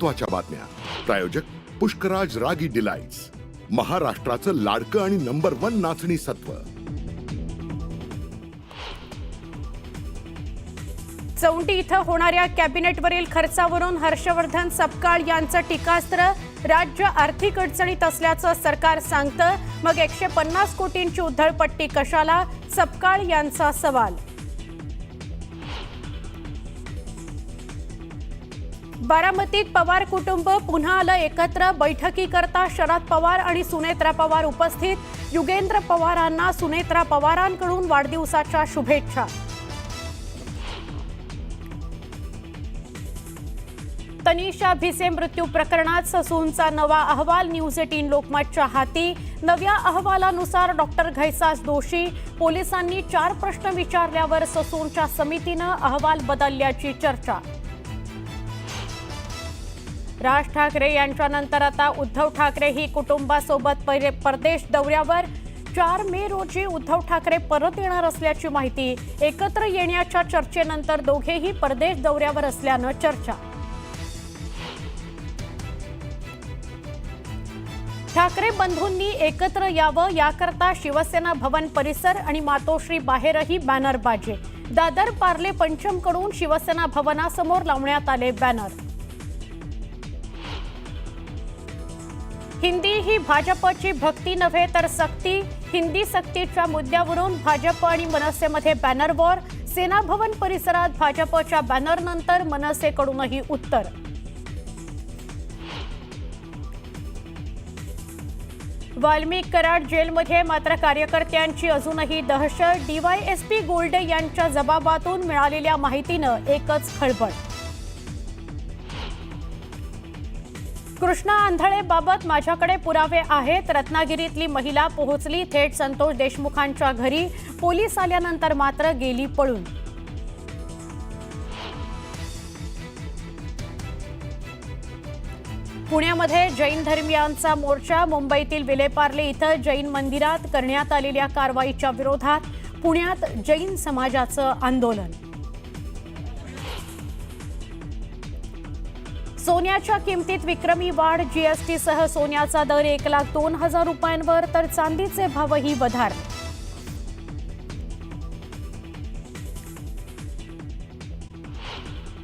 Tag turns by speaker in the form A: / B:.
A: महत्त्वाच्या बातम्या. प्रायोजक पुष्कराज रागी डिलाइट्स, महाराष्ट्राचं लाडकं आणि नंबर 1 नाचणी सत्व.
B: चौंडी इथं होणाऱ्या कॅबिनेटवरील खर्चावरून हर्षवर्धन सपकाळ यांचं टीकास्त्र. राज्य आर्थिक अडचणीत असल्याचं सरकार सांगतं, मग 150 कोटींची उधळपट्टी कशाला? सपकाळ यांचा सवाल. बारामतीत पवार कुटुंब पुन्हा आलं एकत्र. बैठकीकरता शरद पवार आणि सुनेत्रा पवार उपस्थित. युगेंद्र पवारांना सुनेत्रा पवारांकडून वाढदिवसाच्या शुभेच्छा. तनिषा भिसे मृत्यू प्रकरणात ससूनचा नवा अहवाल न्यूज 18 लोकमतच्या हाती. नव्या अहवालानुसार डॉक्टर घैसास दोषी. पोलिसांनी 4 प्रश्न विचारल्यावर ससूनच्या समितीनं अहवाल बदलल्याची चर्चा. राज ठाकरे यांच्यानंतर आता उद्धव ठाकरे ही कुटुंबासोबत परदेश दौऱ्यावर. 4 मे रोजी उद्धव ठाकरे परत येणार असल्याची माहिती. एकत्र येण्याच्या चर्चेनंतर दोघेही परदेश दौऱ्यावर असल्यानं चर्चा. ठाकरे बंधूंनी एकत्र यावं याकरता शिवसेना भवन परिसर आणि मातोश्री बाहेरही बॅनरबाजी. दादर पार्ले पंचमकडून शिवसेना भवनासमोर लावण्यात आले बॅनर. हिंदी ही भाजपची भक्ती नव्हे तर सक्ती. हिंदी सक्तीच्या मुद्द्यावरून भाजप आणि मनसेमध्ये बॅनर वॉर. सेना भवन परिसरात भाजपच्या बॅनरनंतर मनसेकडूनही उत्तर. वाल्मिक कराड जेलमध्ये, मात्र कार्यकर्त्यांची अजूनही दहशत. डीवायएसपी गोल्डे यांच्या जबाबातून मिळालेल्या माहितीनं एकच खळबळ. कृष्णा आंधळेबाबत माझ्याकडे पुरावे आहेत. रत्नागिरीतली महिला पोहोचली थेट संतोष देशमुखांच्या घरी. पोलीस आल्यानंतर मात्र गेली पळून. पुण्यामध्ये जैन धर्मीयांचा मोर्चा. मुंबईतील विलेपार्ले इथं जैन मंदिरात करण्यात आलेल्या कारवाईच्या विरोधात पुण्यात जैन समाजाचं आंदोलन. सोन्याच्या किमतीत विक्रमी वाढ. जीएसटीसह सोन्याचा दर 1,02,000 रुपयांवर, तर चांदीचे भावही वधारले.